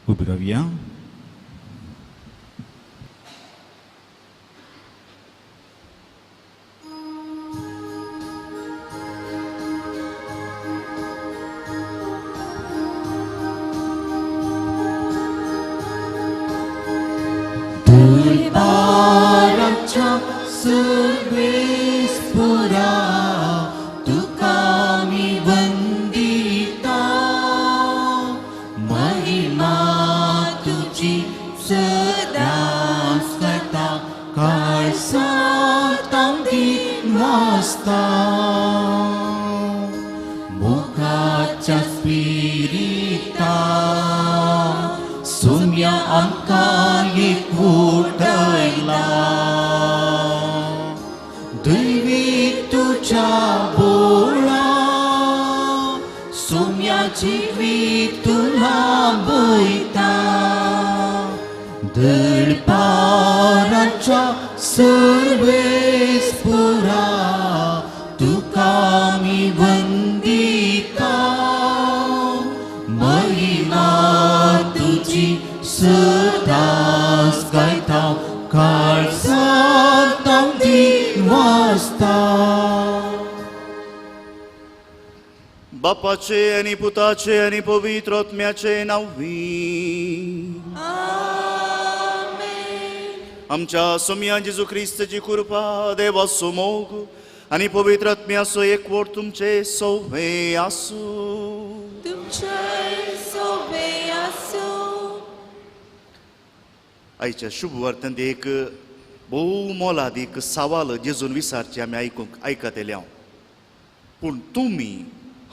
उभी राहूया. दरबाराच्या सर्वेश्वरा तुका मी वंदिता, महिमा तुझी सदाच करता, काळसातां दिनवासता. मोगाच्या स्पिरिता सोम्या आमकां एकवटयला, दैवी तुझ्या बोळा सोम्या जिवीत तुला बैता. दरबाराच्या सर्वेश्वरा तुका मी वंदिता, महिमा तुझी सदाच गायता, काळसातां दिनवासता. बापाचे आणि पुताचे आणि पवित्र आत्म्याचे नावी. आमच्या सोम्या जेजू ख्रिस्ताची कृपा, देवाचो मोग आणि पवित्र आत्म्याचो एकवट तुमचे सौवे आसू. आयच्या शुभ वर्तन एक भोव मोलादीक सवाल जेजून विचारचे आमी आयकत येले. पूण तुमी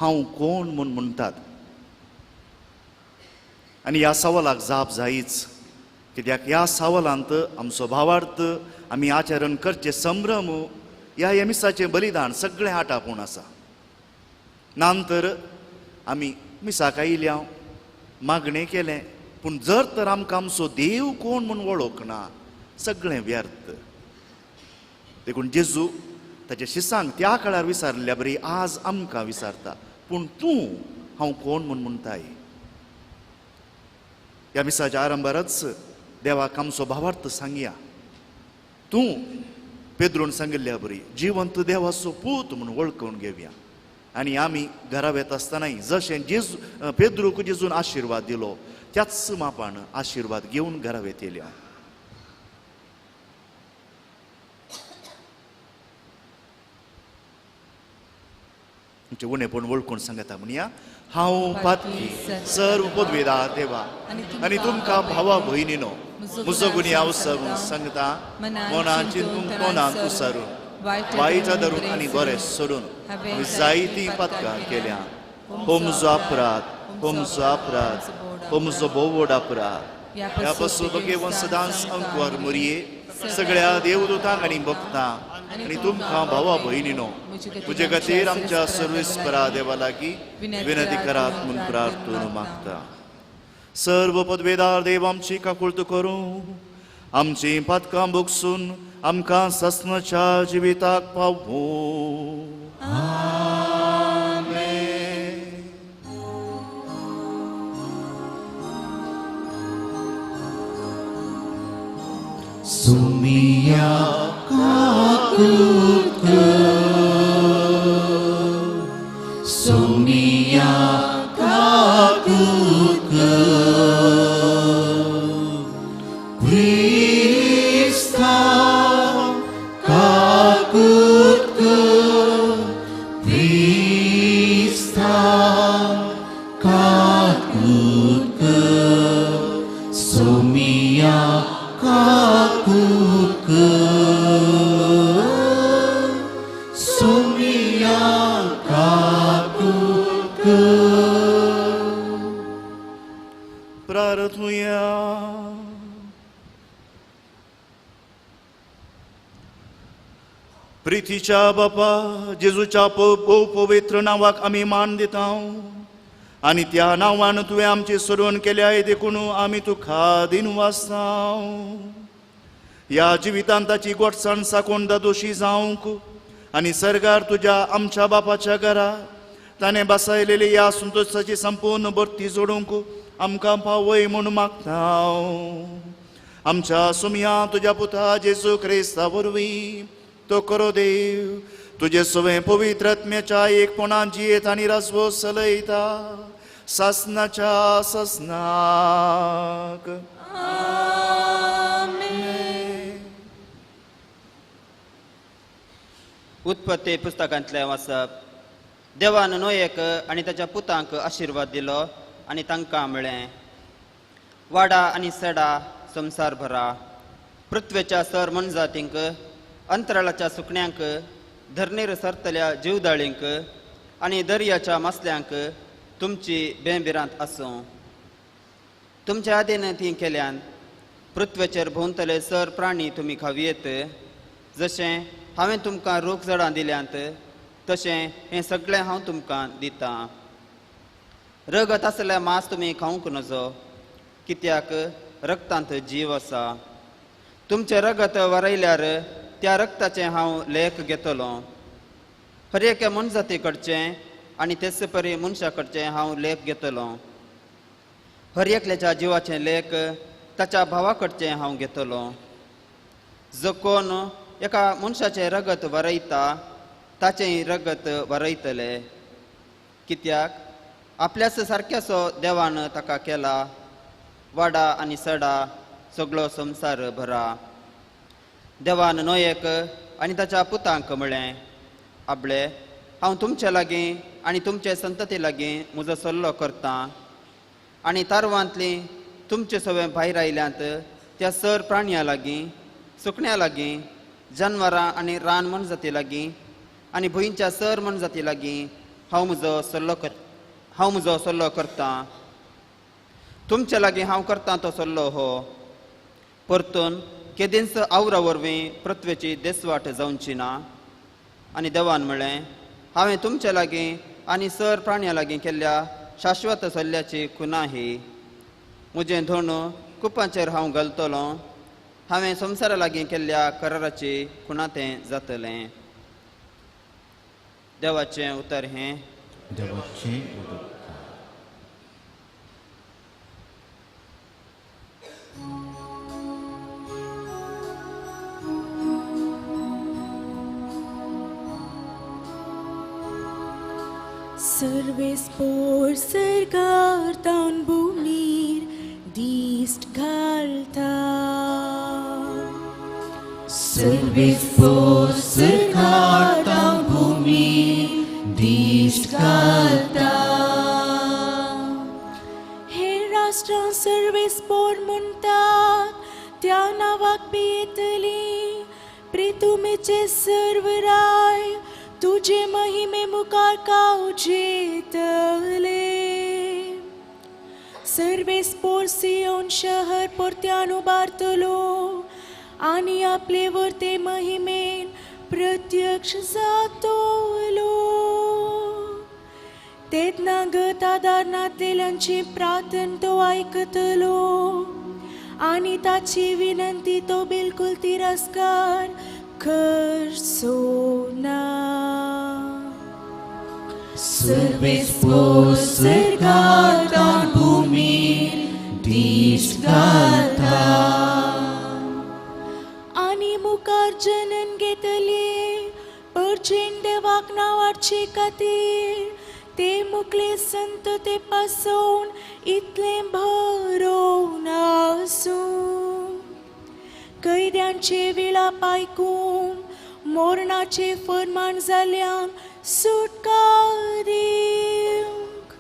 हांव कोण म्हूण म्हणटात? आनी ह्या सवालाक जाप जायीच, कित्याक ह्या सवालांत आमचो भावार्थ आमी आचरण करचे संभ्रम ह्या मिसाचें बलिदान सगळें आटापून आसा. नंतर आमी मिसाक आयल्या मागणें केलें, पूण जर तर आमकां आमचो देव कोण म्हूण वळखना सगळें व्यर्थ. देखून जेजू ताच्या शिसांक त्या काळार विचारल्या बरी आज आमकां विचारता, पूण तूं हांव कोण म्हूण म्हणटाय? ह्या मिसाच्या आरंभारच देवाक आमचो भावार्थ सांगया. तूं पेद्रोन सांगिल्ल्या बरी जिवंत देवाचो पूत म्हूण वळखून घेवया. आनी आमी घरा वेता आसतनाय जशें जेजू पेद्रूक जेजून आशिर्वाद दिलो त्याच मापान आशिर्वाद घेवन घरा वेतेल्या. तुमचे उणेपण वळखून सांगता म्हणया. हांव पातकी सर्व पदवेदार देवा आनी तुमकां भावा भयणीनो म्हजो गुन्यांव हांव सांगता. मनान चिंतून तोंडान कुसारून वायट धरून आनी बरें सोडून हांवें जायतीं पातकां केल्या. हो म्हजो अपराध, हो म्हजो अपराध, हो म्हजो भोव व्हड अपराध. ह्या पासून भगेवन सदांच अंकवार मरये सगळ्या देवदूतांक आनी भक्तांक आनी तुमकां भावा भयणीनो तुजे खातीर आमच्या सर्वेस्परा देवा लागीं विनंती करात म्हूण प्रार्थना मागता. सर्व पदवेदार देव आमची काकुळट करूं, आमची पातकां भोगसून आमकां सस्नाच्या जिविताक पावूं. सोम्या काकुळट सोम्या काकुळट क्रिस्ता काकुळट क्रिस्ता काकुळट सोम्या काकुळट सोम्या काकुळट. प्रार्थूया. प्रितीच्या बापा जेजूच्या पवित्र नावाक आमी मान दिता आनी त्या नांवान तुवें आमची सोडवण केल्या देखून आमी तुका दिनवासता. ह्या जिवितांत ताची गोडसाण साकोण दोशी जावंक आनी सर्गार तुज्या आमच्या बापाच्या घरा ताणें बसयलेली ह्या संतोशाची संपूर्ण भरती जोडूंक आमकां पावय म्हूण मागता आमच्या सुमया तुज्या पुता जेजू क्रिस्ता वरवीं तो करो देव तुजे सवे पवित्र आत्म्याच्या एकपणान जियेत आनी रासवो चलयता सासनाच्या ससनाक उत्पत्ती पुस्तकांतलें वाचप. देवान नोयेक आनी ताच्या पुतांक आशिर्वाद दिलो आनी तांकां म्हळें, वाडा आनी सेडा संवसार भरा, पृथ्वेच्या सर मनजातींक, अंतराळाच्या सुकण्यांक, धरणीर सरतल्या जीवदाळींक आनी दर्याच्या मासल्यांक तुमची बेंबिरांत आसूं. तुमच्या आदीन ती केल्यान पृथ्वेचेर भोंवतले सर प्राणी तुमी खावयेत. जशें हांवें तुमकां रूख झाडां दिल्यांत तशें हें सगळें हांव तुमकां दितां. रगत आसलें मांस तुमी खावंक नजो, कित्याक रगतांत जीव आसा. तुमचें रगत वारयल्यार त्या रगताचें हांव लेख घेतलो. हर एके मनजाती कडचें आनी तेच परी मनशा कडचें हांव लेख घेतलो. हर एकल्याच्या जिवाचें लेख ताच्या भावा कडचें हांव घेतलो. जो कोण एका मनशाचें रगत वारयता ताचेंय रगत वारयतले, कित्याक आपल्याच सारक्याचो देवान ताका केला. वाडा आनी सडा सगळो संवसार भरा. देवान नोयेक आनी ताच्या पुतांक म्हळें, आबळे हांव तुमचे लागीं आनी तुमचे संतती लागीं म्हजो सल्लो करतां आनी तारवांतलीं तुमचे सवे भायर आयल्यांत त्या सर प्राणयां लागीं, सुकण्यां लागीं, जानवरां आनी रान मनजाती लागीं आनी भुंयच्या सर मनजाती लागीं हांव म्हजो सल्लो करतां. तुमचे लागीं हांव करतां तो सल्लो हो. परतून केदींच आवरा वरवीं पृथ्वेची देसवाट जावची ना. आनी देवान म्हळें, हांवें तुमचे लागीं आनी सर प्राण्यां लागीं केल्ल्या शाश्वत सल्ल्याची खुना ही. म्हजें धोण कुपांचेर हांव घालतलो. हांवें संवसारा लागीं केल्ल्या कराराची खुना तें जातलें. देवाचें उतर हें. देवाचें उतर. सर्वेस्पोर सरकारतान भूमीर दिस्ट घालता. सर्वेस्पोर सरकारतान भूमीर दिस्ट घालता. हे राष्ट्रां सर्वेस्पोर म्हणटात त्या नावाक बी येतली. प्रितुमेचे सर्व राय तुझे महिमे मुखार कावजेतले. सर्वेस्पोर सियोन शहर परत्यान उबारतलो आनी आपले वर्ते महिमेन प्रत्यक्ष जातलो. तेदनागत आदारनातलेल्यांची प्रार्थना तो आयकतलो आनी ताची विनंती तो बिलकुल तिरस्कार करचो ना. सर्वेस्पोर सरकारतान भूमीर दिस्ट घालता. आनी मुखार जनन घेतली परचेंड देवाक नांवारचे खातीर ते मुखले संत ते पासून इतले भरोवन आसूं. कैद्यांचे विलाप आयकून मोरणाचे फर्मान जाल्यांक सुटका दिवंक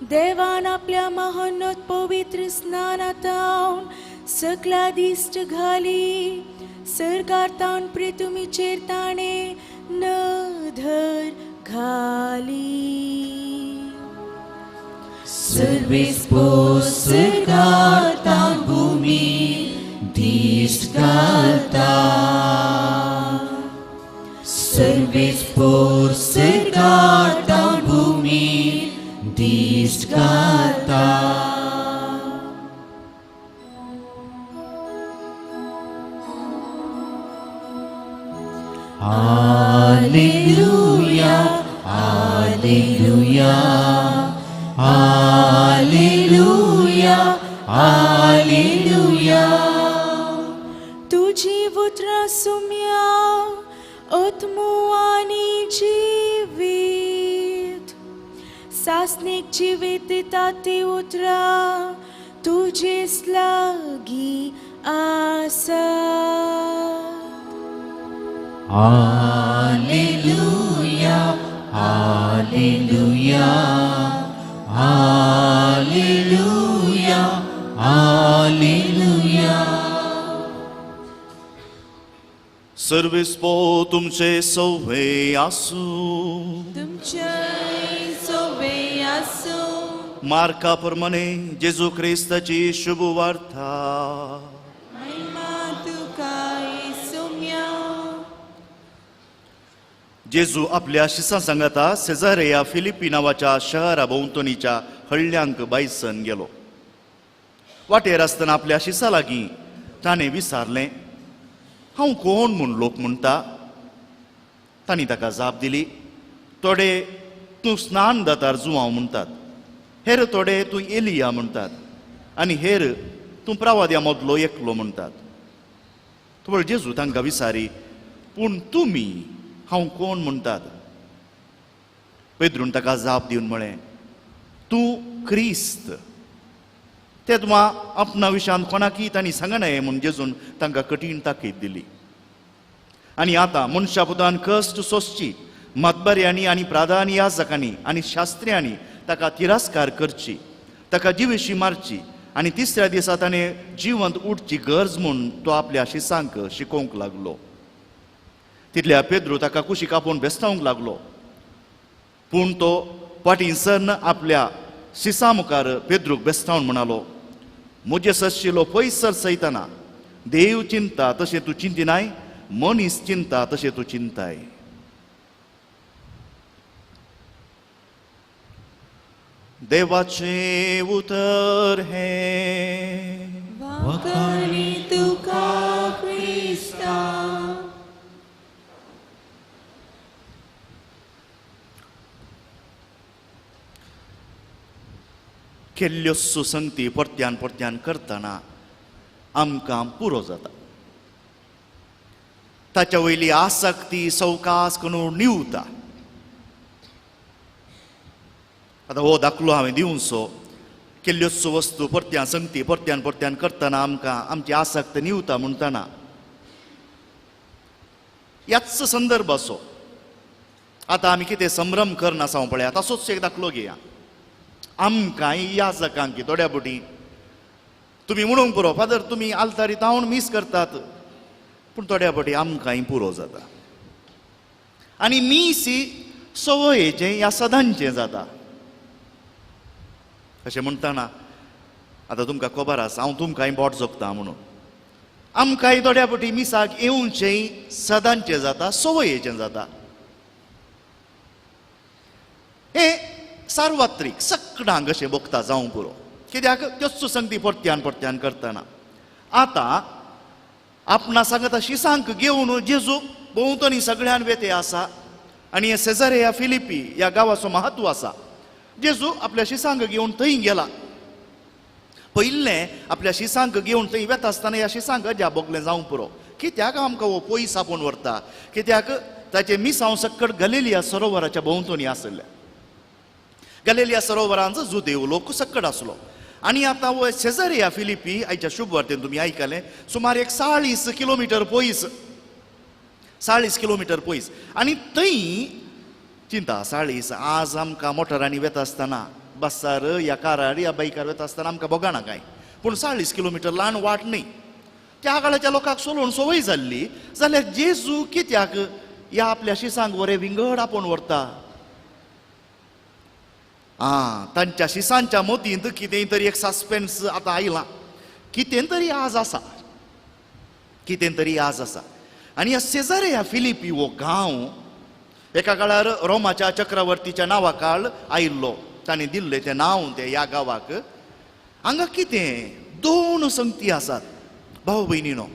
देवान आपल्या महानोत पवित्र स्नानांतावन सगळ्या दिश्ट घाली. सरकारतान प्रितुमीचेर ताणें नदर घाली. सर्वेस्पोर सरकारतान भूमीर दिस्ट घालता. सर्वेस्पोर सरकारतान भूमीर दिस्ट घालता. Alleluia, Alleluia, Alleluia. हालेलुया तुझी उतरा सुम्या आत्मो आणि जीवित सासनिक जीवित ताते उतरा तुझेच लागी आसा हालेलुया हालेलुया हालेलुया हालेलुया सर्वेस्पो तुमचे सौवे आसू तुमच्या सोबे असो मार्का प्रमाणे जेजू ख्रिस्ताची शुभ वार्ता महिमा तुका सुम्या जेजू आपल्या शिसा सांगाता सेजारेया फिलिपी नावाच्या शहरा भोवतणीच्या हळल्यांक बायसन गेलो. वाटेर आसतना आपल्या शिसा लागीं ताणें विचारलें, हांव कोण म्हूण लोक म्हणटा? तांणी ताका जाप दिली, थोडे तूं स्नान दातार जुवांव म्हणटात, हेर थोडे तूं एलिया म्हणटात, आनी हेर तूं प्रवाद्या मदलो एकलो म्हणटात. थोडे जेजू तांकां विचारी, पूण तुमी हांव कोण म्हणटात? पेद्रून ताका जाप दिवन म्हळें, तूं क्रिस्त. तेदवा आपणा विशयान कोणाकी तांणी सांगनाये म्हूण जेजून तांकां कठीण ताकीद दिली. आनी आतां मनशा पुतान कश्ट सोंसची, मतबऱ्यांनी आनी प्रधान याजकांनी आनी शास्त्र्यांनी ताका तिरस्कार करची, ताका जिवेशी मारची, आनी तिसऱ्या दिसा ताणें जिवंत उठची गरज म्हूण तो आपल्या शिसांक शिकोवंक लागलो. तितल्या पेद्रू ताका कुशीक आपोवन बेस्तावंक लागलो. पूण तो फाटीं सरन आपल्या शिसा मुखार पेद्रूक बेस्तावन म्हणालो, म्हजे सशिलो पयस सर सयतना देव चिंता तशें तूं चिंतिनाय, मनीस चिंता तशें तूं चिंताय. देवाचे उतर हे वाकणी तुका क्रिस्ता केल्ल्यो सुसंगती परत्यान परत्यान करतना आमकां पुरो जाता. ताच्या वयली आसक्ती सवकास करून निवता. आतां हो दाखलो हांवें दिवचो. केल्ल्योच वस्तू परत्यान संगती परत्यान परत्यान करतना आमकां आमची आसक्त निवता म्हणटना ह्याच संदर्भ असो. आतां आमी कितें संभ्रम करना आसा पळय, तसोच एक दाखलो घेया. आमकांय याजकांक थोड्या बुटी तुमी म्हणूंक पुरो, फादर तुमी आल्तारी तावन मीस करतात, पूण थोड्या फावटी आमकांय पुरो जाता. आनी मीस ही सवयेचें ह्या सदांचें जाता. अशें म्हणटना आतां तुमकां खबर आसा हांव तुमकांय बोट जोगता म्हणून. आमकांय थोड्या फावटी मिसाक येवचेंय सदांचें जाता, सवयेचें जाता. हें सार्वत्रीक सगळ्यांक अशें भोगता जावं पुरो. कित्याक त्योच संगती परत्यान परत्यान करतना आतां आपणा सांगता शिसांक घेवन जेजू भोंवतणी सगळ्यान वेते आसा. आनी हे सेजारेया फिलिपी ह्या गांवाचो महत्व आसा. जेजू आपल्या शिसांक घेवन थंय गेला. पयलें आपल्या शिसांक घेवन थंय वेता आसतना ह्या शिसांक अज्या बोगलें जावं पुरो. कित्याक आमकां हो पयस आपोवन व्हरता? कित्याक ताचे मिसांव सकट गलिलिया सरोवराच्या भोंवतणी आसले. गलिलिया सरोवरांचो जुदेव लोक सकट आसलो. आनी आतां हो सेजारेया फिलिपी आयच्या शुभ वार्तेन तुमी आयकलें सुमार एक 40 किलोमिटर पयस, 40 किलोमिटर पयस. आनी थंय चिंता 40 आज आमकां मोटरांनी वेता आसतना बसार या कारार या बायकार वेता आसतना आमकां बोगाना कांय, पूण 40 किलोमिटर ल्हान वाट न्ही. त्या काळाच्या लोकांक सोलोवन संवय जाल्ली जाल्यार जेजू कित्याक ह्या आपल्या शिसांक बरें विंगड आपोवन व्हरता? तांच्या शिसांच्या मतींत कितेंय तरी एक सस्पेन्स आतां आयलां. कितें तरी आज आसा, कितें तरी आज आसा. आनी ह्या सेजारेया फिलिपी हो गांव एका काळार रोमाच्या चक्रवर्तीच्या नांवा काळ आयिल्लो. ताणें दिल्लें तें नांव तें ह्या गांवाक. हांगा कितें 2 संगती आसात भाव भयणीनो.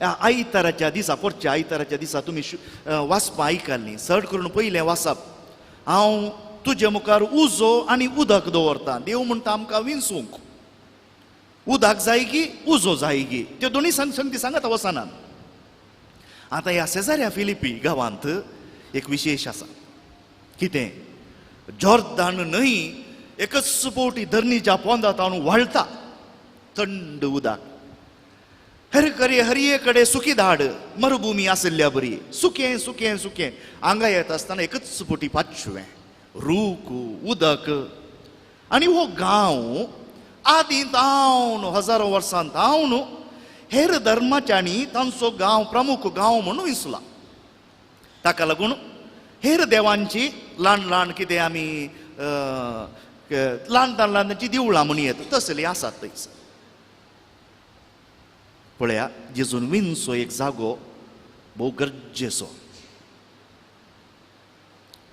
आयताराच्या दिसा परच्या आयताराच्या दिसा तुमी वाचपां आयकल्लीं. चड करून पयलें वाचप, हांव तुजे मुखार उजो आनी उदक दवरता. देव म्हणटा आमकां विंचूंक. उदक जाय की उजो जाय की त्यो दोन्ही संगती सांगता वचनान. आता ह्या सेजारिया फिलिपी गांवांत एक विशेष आसा. कितें? जॉर्दान न्हंय एकच फावटी धरणीच्या पोंदांत व्हाळटा थंड उदक. हरिये कडे सुकी धाड मरुभूमी आसल्या बरी सुकें सुकें सुकें हांगा येता आसतना एकच फावटी पांचवें रूख उदक. आनी हो गांव आदीं तावन हजारो वर्सां तावन हेर धर्माच्यांनी तांचो गांव प्रमुख गांव म्हणून विसला. ताका लागून हेर देवांची ल्हान ल्हान कितें आमी ल्हान ल्हानची देवळां म्हणून येता तसली आसात थंयसर. पळया जेजून विणचो एक जागो भोव गरजेचो.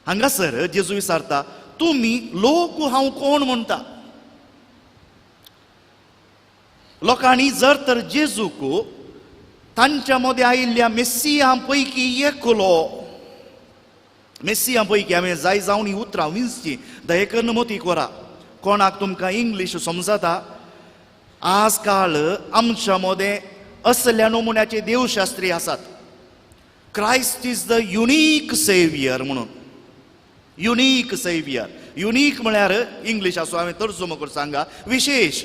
हांगासर जेजू विचारता तुमी लोक हांव कोण म्हणटा. लोकांनी जर तर जेजूक तांच्या मदें आयिल्ल्या मेस्सिया पैकी एकलो मेस्सिया पैकी हांवें जाय जावन ही उतरां विंचची दयेकरन मती कोरा. कोणाक तुमकां इंग्लीश समजता आज काळ आमच्या मदें असल्या नमुन्याचे देवशास्त्री आसात. Christ is the unique saviour म्हणून. Unique saviour. युनीक म्हळ्यार इंग्लीश आसूं हांवें तर्जुमो करून सांगा विशेष.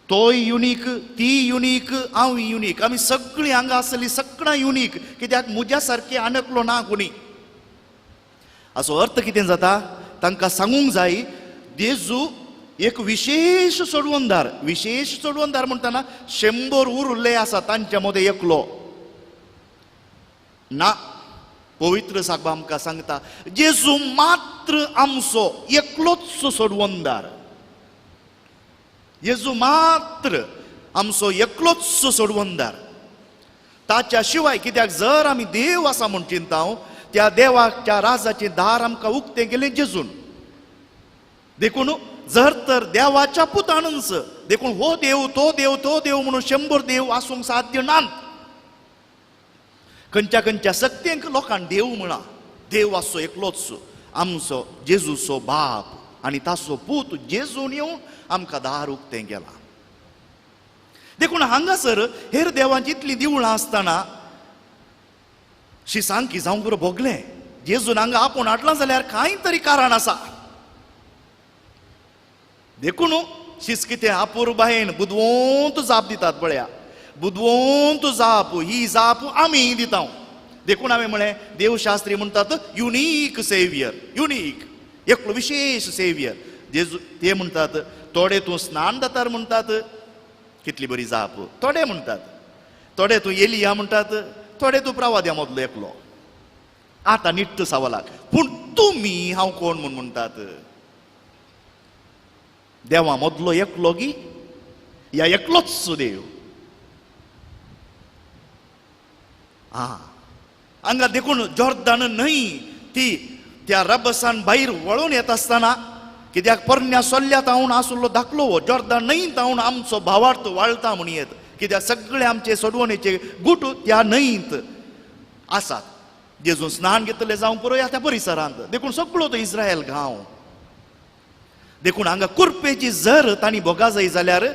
तोय युनीक ती युनीक हांव युनीक आमी सगळीं हांगा आसली सगळां युनीक कित्याक म्हज्या सारके आनकलो ना कोणी. हाचो अर्थ कितें जाता तांकां सांगूंक जाय जेजू एक विशेष सोडवणदार. विशेष सोडवणदार म्हणटना 100 उरले आसा तांच्या मदें एकलो ना. पवित्र साकबा आमकां सांगता जेजू मात्र आमचो एकलोच सोडवणदार. जेजू मात्र आमचो एकलोच सोडवणदार. ताच्या शिवाय कित्याक जर आमी देव आसा म्हूण चिंता त्या देवाच्या राजाचें दार आमकां उक्तें गेलें जेजून. देखून जर तर देवाच्या पुतानच देखून हो देव तो देव तो देव म्हणून 100 देव आसूंक साध्य नात. खंयच्या खंयच्या सक्तेंक लोकांक देव म्हणा. देव आसो एकलोच आमचो जेजूचो बाप आनी ताचो पूत जेजून येवन आमकां दार उक्तें गेला. देखून हांगासर हेर देवांची इतलीं देवळां आसतना शिसांकी जावंक बरो भोगलें जेजून हांगा आपूण हाडलां जाल्यार कांय तरी कारण आसा. देखून शिस कितें आपूर बायेन बुदवंत जाप दितात. पळया बुदवंत जाप ही जाप आमी दिता. देखून हांवें म्हळें देवशास्त्री म्हणटात युनीक सेवियर. युनीक एकलो विशेष सेवियर जेजू. ते म्हणटात थोडे तूं स्नान दातार म्हणटात कितली बरी जाप. थोडे म्हणटात थोडे तूं एलिया म्हणटात थोडे तूं प्रवाद्या मदलो एकलो. आतां निट्ट सवालाक पूण तुमी हांव कोण म्हूण म्हणटात. देवा मदलो एकलो गी या एकलोच देव. हांगा देखून जॉर्दान न्हंय ती त्या रबसान भायर वळून येता आसतना कित्याक परन्या सोल्ल्या तावन आसलो धाकलो हो जॉर्दान न्हंय तावन आमचो भावार्थ वाळटा म्हण येत. कित्याक सगळे आमचे सोडवणेचे गुट त्या न्हंयत आसात. जेजून स्नान घेतले जावं पळोवया त्या परिसरांत. देखून सगळो तो इस्रायल गांव. देखून हांगा कुरपेची जर तांणी भोगा जाय जाल्यार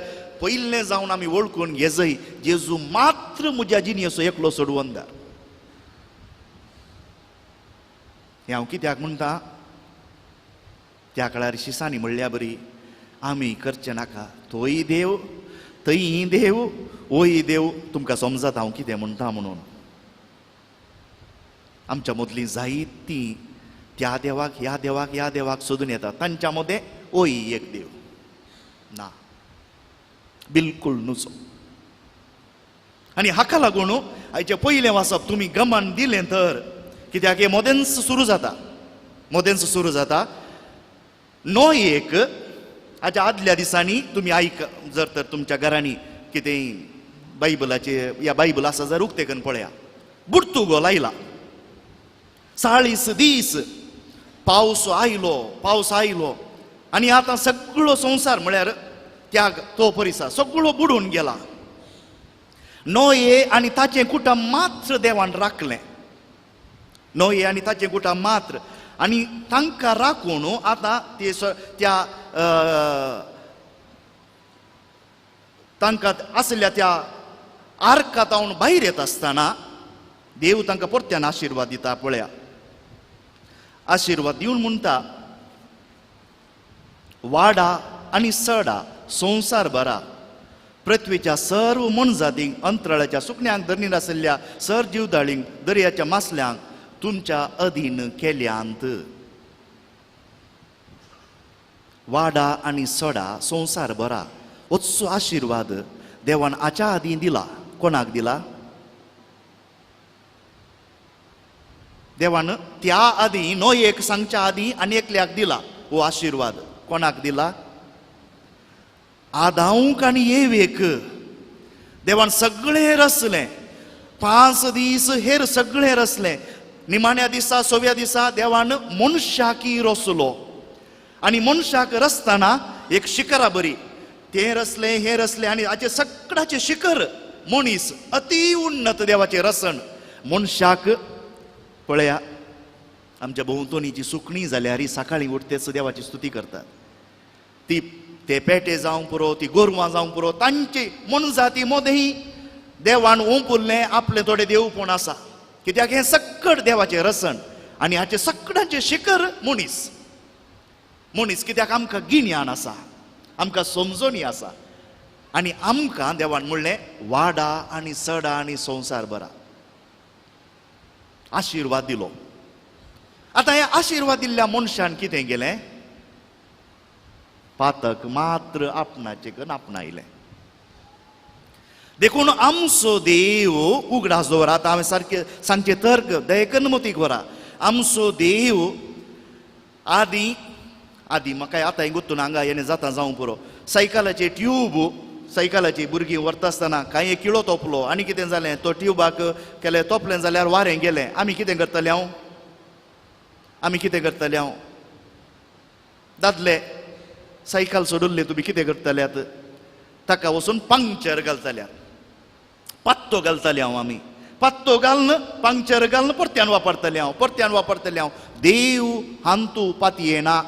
पयलें जावन आमी वळखून घे जाय जेजू मात्र म्हज्या जिणेचो एकलो सोडवणदार. हें हांव कित्याक म्हणटा त्या काळार शिसांनी म्हणल्या बरी आमी करचें नाका. तोय देव थंय देव ओय देव. तुमकां समजता हांव कितें म्हणटा म्हणून. आमच्या मदलीं जायतीं त्या देवाक ह्या देवाक ह्या देवाक सोदून येतात. तांच्या मदें ओय एक देव ना बिलकुल नुचो. आनी हाका लागून आयचें पयलें वाचप तुमी गमान दिलें तर कित्याक हें मोदेंच सुरू जाता. मोदेंच सुरू जाता. नोयेक हाच्या आदल्या दिसांनी तुमी आयक जर तर तुमच्या घरांनी कितें बायबलाचे या बायबल आसा जर उक्ते करून पळया. बुडतुगो लायला 40 दीस पावस आयलो आनी आतां सगळो संवसार म्हळ्यार त्या तो परिसर सगळो बुडून गेला. नोये आनी ताचें कुटुंब मात्र देवान राखलें. नोये आनी ताचें कुटुंब मात्र आनी तांकां राखून आतां त्या तांकां असल्या त्या आर्कांतावन भायर येत आसतना देव तांकां परत्यान आशिर्वाद दिता. पळया, आशिर्वाद दिवन म्हणटा, वाडा आनी सडा, संवसार भरा, पृथ्वीच्या सर्व मनजातींक, अंतराळाच्या सुकण्यांक, धरणीर आसलेल्या सर जीवदाळींक, दर्याच्या मासल्यांक तुमच्या अधीन केल्यांत. वाडा आनी सडा, संवसार भरा, होचो आशिर्वाद देवान हाच्या आदीं दिला. कोणाक दिला? देवान त्या आदीं नोयेक सांगच्या आदीं आनी एकल्याक दिला हो आशिर्वाद. कोणाक दिला? आदाऊंक आनी येवेक देवान सगळें रचलें. 5 दीस हेर सगळें रचलें. निमाण्या दिसा 6व्या दिसा देवान मनशाकी रचलो. आनी मनशाक रचतना एक शिखरा बरी तें रचलें, हें रचलें, आनी हाचे सगळ्याचें शिखर मनीस. अति उन्नत देवाचें रचण. मनशाक पळया, आमच्या भोंवतणी जी सुकणीं जाल्यार ही सकाळीं उठतेच देवाची स्तुती करतात. ती ते पेटे जावं पुरो, ती गोरवां जावं पुरो, तांची मनजाती मोदेही देवान ओंपुल्लें आपलें थोडें देवपूण आसा. कित्याक हें सगळ देवाचें रचण आनी हाचें सगळ्यांचें शिखर मनीस. मनीस कित्याक आमकां गिन्यान आसा, आमकां समजणी आसा, आनी आमकां देवान म्हणलें वाडा आनी सडा आनी संवसार भरा. आशिर्वाद दिलो. आतां हे आशिर्वाद दिल्ल्या मनशान कितें केलें? पातक मात्र आपणाचे करून आपणायलें. देखून आमचो देव उगडास दवरा. आतां हांवें सारकें सांगचें तर्क दयेकन मतीक व्हरा. आमचो देव आदी म्हाका आतां गुत्तून हांगा हें जाता जावं पुरो. सायकलाचे ट्यूब, सायकलाची भुरगीं व्हरता आसतना कांय एक किळो तोपलो आनी कितें जालें, तो ट्यूबाक केलें तोपलें जाल्यार वारें गेलें. आमी कितें करतले? आमी कितें करतले? दादले सायकल सोडुल्ली तुमी कितें करतल्यात? ताका वचून पंक्चर घालतल्यात, पत्तो घालतले. आमी पत्तो घालन, पंक्चर घालन, परत्यान वापरतले. देव हांतू पातयेना.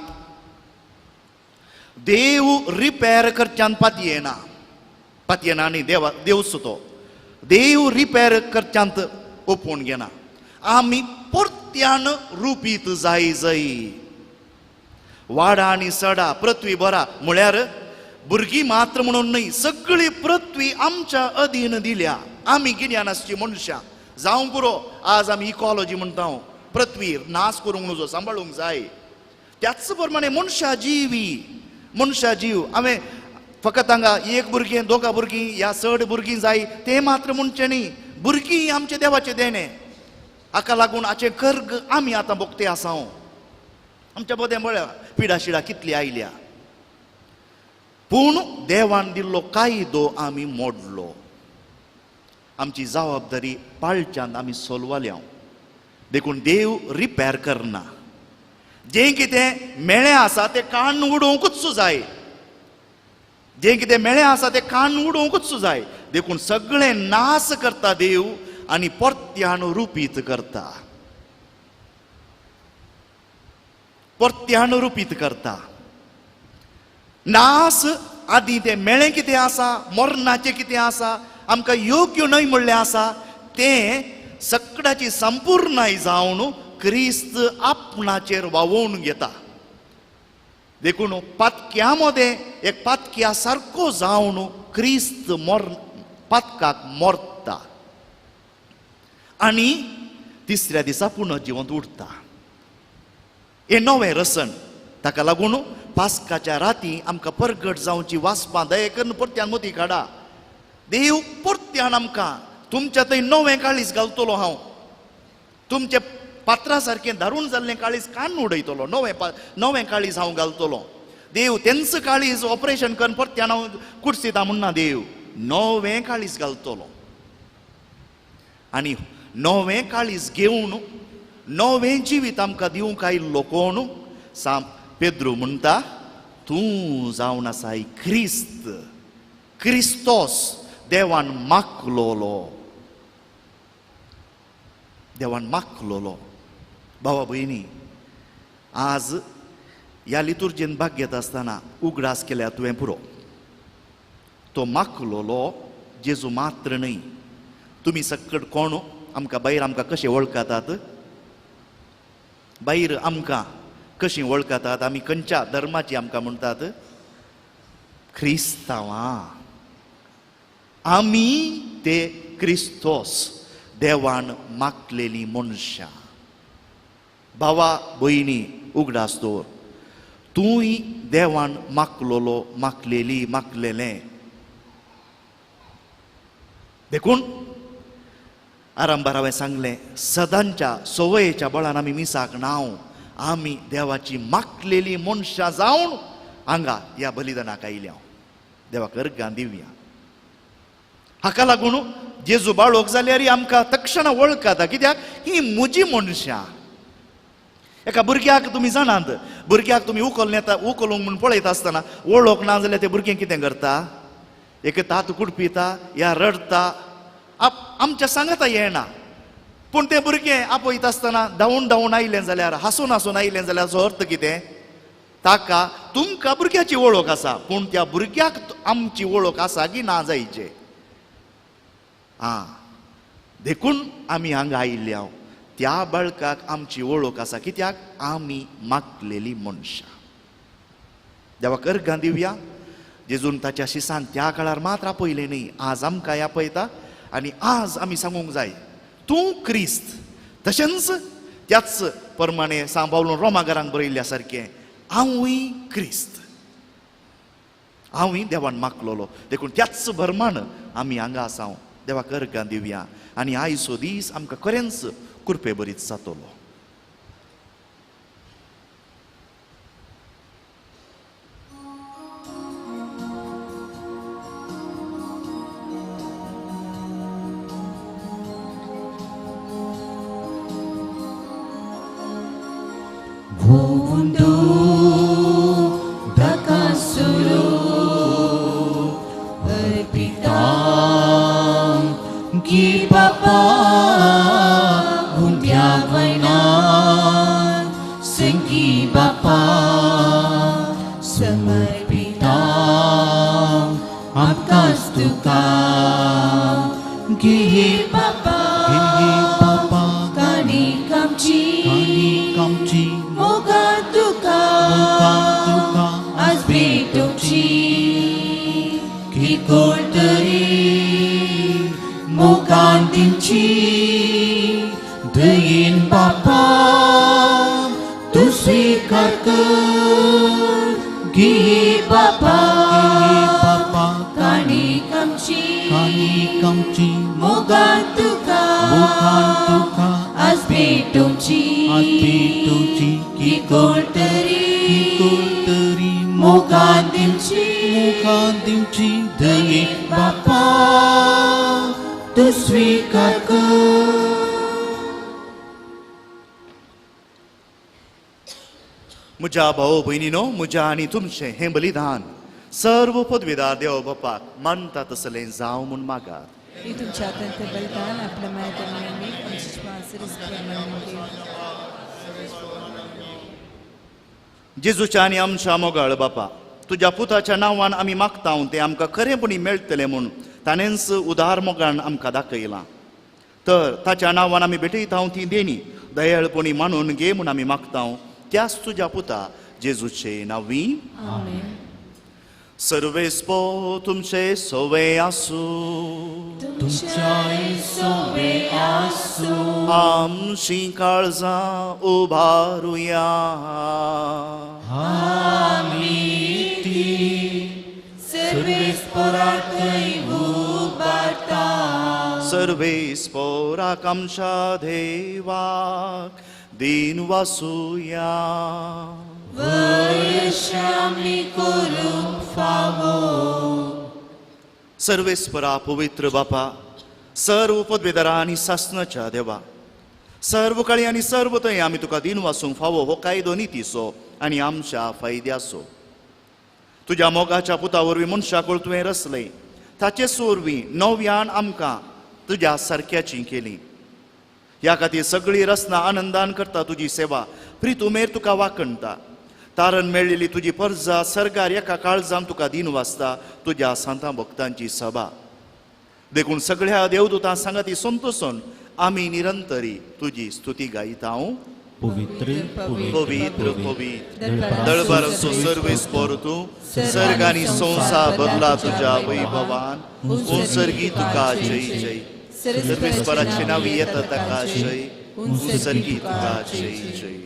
देव रिपेर करच्यान पातयेना आनी देवच तो देव रिपेर करच्यांत ओपून घेना. आमी परत्यान रुपीत जाय. वाडा आनी सडा, पृथ्वी भरा म्हळ्यार भुरगीं मात्र म्हणून न्हय, सगळी पृथ्वी आमच्या अधीन दिल्या. आमी गिन्यान आसची मनशां जावं पुरो. आज आमी इकॉलॉजी म्हणटा, पृथ्वी नाश करूंक नजो, सांबाळूंक जाय. त्याच प्रमाणे मनशा जीव. हांवें फकत हांगा एक भुरगें, 2 भुरगीं, ह्या 6 भुरगीं जाय तें मात्र म्हणचें न्ही. भुरगीं आमचें देवाचें देणें. हाका लागून हाचें कर्ग आमी आतां भोगते आसा. आमच्या मदें म्हळ्यार पिडा शिडा कितली आयल्या, पूण देवान दिल्लो कायदो आमी मोडलो. आमची जबाबदारी पाळच्यान आमी सोलवाल्या. देखून देव रिपेर करना. जें कितें मेळ्ळें आसा तें काण उडोवंकूच जाय. जें कितें मेळ्ळें आसा तें काण उडोवंकूच जाय. देखून सगळें नाश करता देव आनी परत्यान रुपीत करता. नास आदीं तें मेळ्ळें कितें आसा, मरणाचें कितें आसा, आमकां योग्य न्हय म्हणलें आसा, तें सगळ्याची संपूर्णाय जावन क्रिस्त आपणाचेर वावोवन घेता. देखून पातक्या मध्ये एक पातक्या सारको जावन क्रिस्त पातकाक मरता आनी 3ऱ्या दिसा पुनः जिवंत उठता. हे नवें रसन. ताका लागून पास्काच्या राती आमकां परगट जावची वाचपां दयेकन परत्यान मती काडा. देव परत्यान आमकां तुमच्या थंय नवें काळीज घालतलो. हांव तुमचे पात्रा सारकें धारून जाल्लें काळीज कान उडयतलो. नवें काळीज हांव घालतलो. देव तेंच काळीज ऑपरेशन करून परत्यान हांव कुडसिता म्हणना. देव नवें काळीज घालतलो आनी नवें काळीज घेवन नवें जिवीत आमकां दिवंक आयिल्लो कोण? पेद्रू म्हणटा, तूं जावन आसाय क्रिस्तोस देवान माखलोलो. भावा भयणी, आज ह्या लितुर्जेन भाग घेत आसतना उगडास केल्या तुवें पुरो. तो मागलोलो जेजू मात्र न्हय. तुम्ही सकट कोण आमकां भायर आमकां कशें वळखतात? भायर आमकां कशीं वळखतात? आमी खंयच्या धर्माची आमकां म्हणटात? क्रिस्तांवां. आमी ते क्रिस्तोस, देवान मागलेली मनशां. भावा भयणी उगडास दवर, तूंय देवान मागलोलो, मागलेलें. देखून आरंभार हांवें सांगलें, सदांच्या सवयेच्या बळान आमी मिसाक नाव, आमी देवाची मागलेली मनशां जावन हांगा ह्या बलिदानाक आयल्या. देवाक अर्गां दिवया. हाका लागून जेजू बाळोक जाल्यार आमकां तक्षण वळखता, कित्याक ही म्हजी मनशां. एका भुरग्याक तुमी जाणात, भुरग्याक तुमी उखलूंक म्हूण पळयता आसतना वळख ना जाल्यार तें भुरगें कितें करता? एक तात कुडपिता या रडता, आमच्या सांगता येना. पूण तें भुरगें आपयता आसतना धांवून आयलें जाल्यार, हांसून आयलें जाल्यार हाचो अर्थ कितें? ताका तुमकां भुरग्याची वळख आसा, पूण त्या भुरग्याक आमची वळख आसा की ना जायचे. देखून आमी हांगा आयल्या. त्या बाळकाक आमची वळख आसा, कित्याक आमी मागलेली मनशां. देवाक अर्गां दिवया. जेजून ताच्या शिसांक त्या काळार मात्र आपयलें न्ही, आज आमकांय आपयता. आनी आज आमी सांगूंक जाय, तूं क्रिस्त. तशेंच त्याच प्रमाणे सांबाळून रोमाकारांक बरयल्ल्या सारकें, हांवूय क्रिस्त. हांवूय देवान मागलोलो. देखून त्याच भरमान आमी हांगा आसा. देवाक अर्गां दिवया. आनी आयचो दीस आमकां खरेंच कृपे बरीच जातलो. Vovundo dakasuro erpitam ki papa hundia vainan sengki bapa samarpitam apkas tukam ki papa kani kamchi moga tuka asbitumchi ki kortari mogantimchi dein bapa tu svikar kar ki bapa kani kamchi moga tuka asbitumchi ki kortari mogantimchi dein bapa tu svikar kar. म्हज्या भाऊ भयणीनो, म्हज्या आनी तुमचें हें बलिदान सर्व पदवीदार देव बापाक मानता तसलें जावं म्हूण मागात. हे तुमच्या अत्यंत बलिदान आपल्या मायेतल्याने जेजूच्या आनी आमच्या मोगाळ बापा, तुज्या पुताच्या नांवान आमी मागता तें आमकां खरेपणी मेळटलें म्हूण ताणेंच उदार मोगान आमकां दाखयलां. तर ताच्या नांवान आमी भेटयता ती देणी दयाळपणी मानून घे म्हूण आमी मागता. त्याच तुज्या पुता जेजूचे नांवी. आमेन. सर्वेस्पो तुमचे सोवे आसूं, तुमच्याय सोबे आसूं. आमची काळजां उबारुया. आमी ती सर्वेस्पराकय उबारता. सर्वेस्पोराक आमच्या देवाक दिन वासुया. वर्षामी करूंक फावो. सर्वेस्परा पवित्र बापा, सर्व पदवीदारां आनी सासणाच्या देवा, सर्व काळी आनी सर्व थंय आमी तुका दिन वासूंक फावो हो कायदो नितीचो आनी आमच्या फायद्याचो. तुज्या मोगाच्या पुता वरवीं मनशाक तुवें रचलें, ताचे सोरवीं नव्यान आमकां तुज्या सारक्याची केली. ह्या खातीर सगळी रचना आनंदान करता तुजी सेवा, प्रीत उमेर तुका वाकणटा. तारण मेळिल्ली तुजी परजा सरकार एका काळजाम तुका दिन वाचता तुज्या सांता भक्तांची सभा देखून सगळ्या देवदूतां सांगाती संतोषून आमी निरंतरी तुजी स्तुती गायता पवित्र पवित्र पवित्र दळबारचो सर्वेस पोर तूं सर्गानी संसार बदला तुज्या वैभवान उंसर्गी तुका जय जय सर्वेस्पराचे नांव येता ताका जय उंसर्गी तुका जय जय.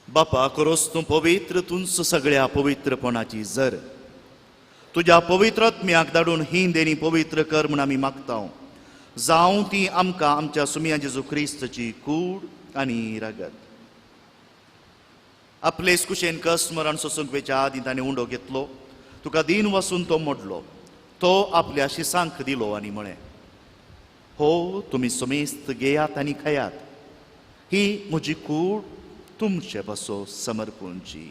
बापा करोस तूं पवित्र तुंच सगळ्या पवित्रपणाची जर तुज्या पवित्र आत्म्याक धाडून ही देणी पवित्र कर म्हूण आमी मागता जावं ती आमकां आमच्या सुमिया जेजू क्रिस्तची कूड आनी रगत. आपलेच कुशेन कस मरण सोसूंक वेच्या आदी ताणें उंडो घेतलो तुका दिन वसून तो मोडलो तो आपल्या शिसांक दिलो आनी म्हळें हो तुमी समेस्त घेयात आनी खायात ही म्हजी कूड तुमचे बसो समर्पूंची.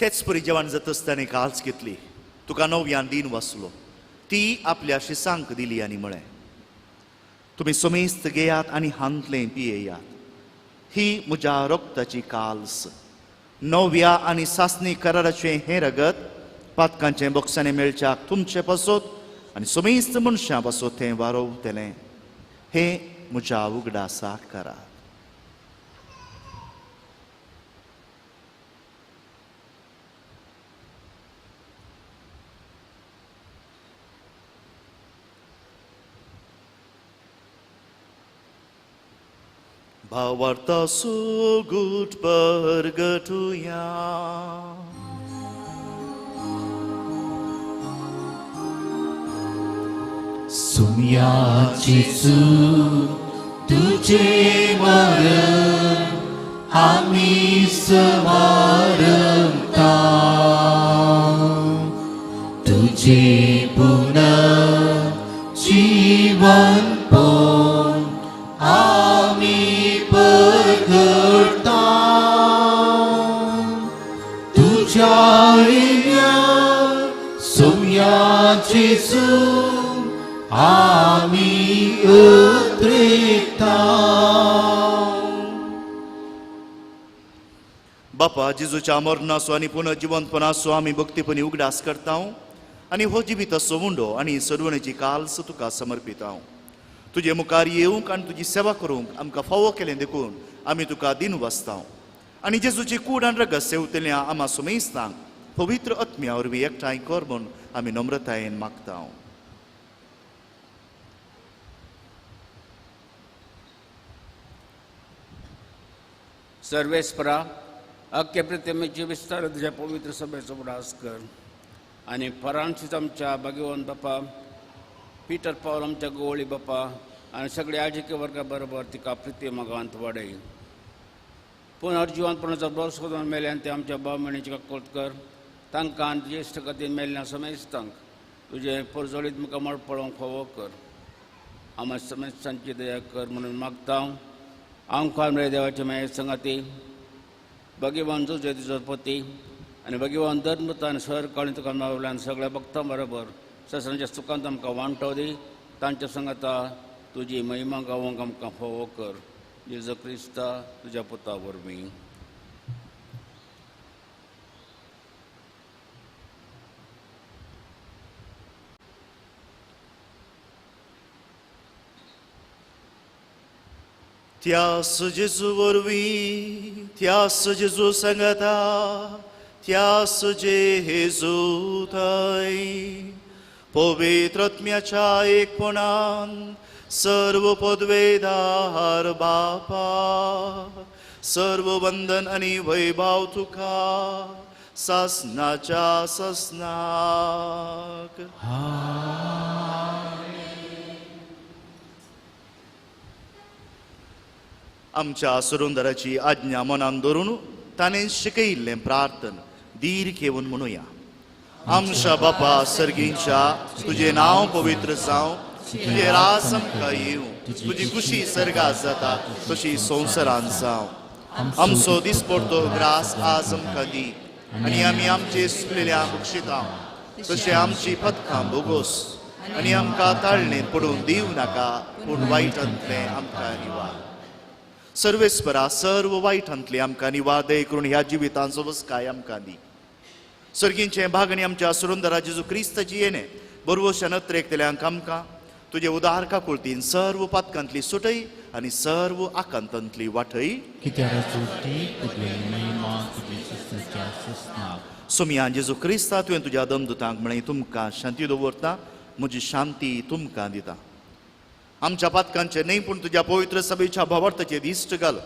तेच परी जेवण जाता आसतना एक काल्स घेतली तुका नव्यान दिन वाचलो ती आपल्या शिसांक दिली आनी म्हळें तुमी समेस्त घेयात आनी हांतलें पियेयात ही म्हज्या रक्ताची काल्स नव्या आनी सासणी कराराचें हें रगत पातकांचें बॉक्सांनी मेळच्याक तुमचे पासोत आनी समेस्त मनशां पासोत तें वारोवतलें हें म्हज्या उगडासाक करात. भावार्था सोगूट परगटुया सुम्याची तुझे मरण आम्ही स्मरता तुझे पुनः जीवन पोन आम्ही परगटता तुझ्या सुम्याची आम्ही उतरिता. बापा जेजूच्या मरणाचो आनी पुनः जिवंतपणाचो आमी भक्तीपणी उगडास करता आनी हो जिविताचो मुंडो आनी सडवणेची काल्स तुका समर्पिता. तुजे मुखार येवंक आनी तुजी सेवा करूंक आमकां फावो केलें देखून आमी तुका दिन वाचता आनी जेजूची कूड आनी रगत सेवतल्या आमा सुमेस्तांक पवित्र आत्म्या वरवीं एकठांय कर म्हूण आमी नम्रतायेन मागता. सर्वेस्परा अख्खे प्रतिमेची विस्तार तुझ्या पवित्र सभेचो उडास कर आणि फरांशीच आमच्या भगवान बापा पीटर पावल आमच्या गोवळी बापा आणि सगळे आजिके वर्गा बरोबर तिका प्रिती मगांत वाडय. पुनर्जिवंतपणाचो बरो सोदून मेल्यान ते आमच्या भावमणीची काकोत कर तांकां आनी ज्येश्ठ गतीन मेल्ल्या समेस्तांक तुजे परजोळीत म्हाका मळ पळोवंक फावो कर. आम्हा समेस्तांची दया कर म्हणून मागता. आमकां मेळे देवाचे माये संगाती भगवान तुजे तुजो पती आनी भगवान धर्मता आनी सर काळी तुका मेळल्यान सगळ्या भक्तां बरोबर ससांच्या सुखांत आमकां वांटो दी. तांच्या संगता तुजी महिमा गावोवंक आमकां फावो कर. जेजू क्रिस्ता तुज्या पुता वरवीं. त्यास जेजू वरवीं त्यास जेजू संगता त्यास जेजू थंय पवित्र आत्म्याच्या एकपणान सर्व पदवेदार बापा सर्व वंदन आनी वैभव तुका सासनाच्या ससनाक. आमच्या सुरुंदराची आज्ञा मनान धरून ताणें शिकयिल्लें प्रार्थन दीर घेवन म्हणुया. आमच्या बापा सर्गींच्या तुझे नांव पवित्र जावं तुझे रास आमकां येवं तुजी कुशी सर्गास जाता तशी संवसारांत जावं आमचो दिसपडटो ग्रास आज आमकां दी आनी आमी आमचे सुकलेल्या बक्षिता तशें आमची पथकां बोगोस आनी आमकां ताळणेंत पडूंक दिवं नाका पूण वायटांतलें आमकां निवार सर्वेस्परा सर्व वायटांतली आमकां निवार दय करून ह्या जिवितांचो वस्काय आमकां दी सर्गींचे भागणी आमच्या सुरंदरा जेजू क्रिस्ताची येणे बरोवशा नत्रेकतल्यांक आमकां तुजे उदार काकुळतीन सर्व पातकांतली सुटय आनी सर्व आकांतांतली वाटय सोमिया जेजू क्रिस्ता तुवें तुज्या दमदुतांक म्हळें तुमकां शांती दवरता म्हजी शांती तुमकां दिता आमच्या पातकांचे न्हय पूण तुज्या पवित्र सभेच्या भवार्थाचेर दिश्ट घाल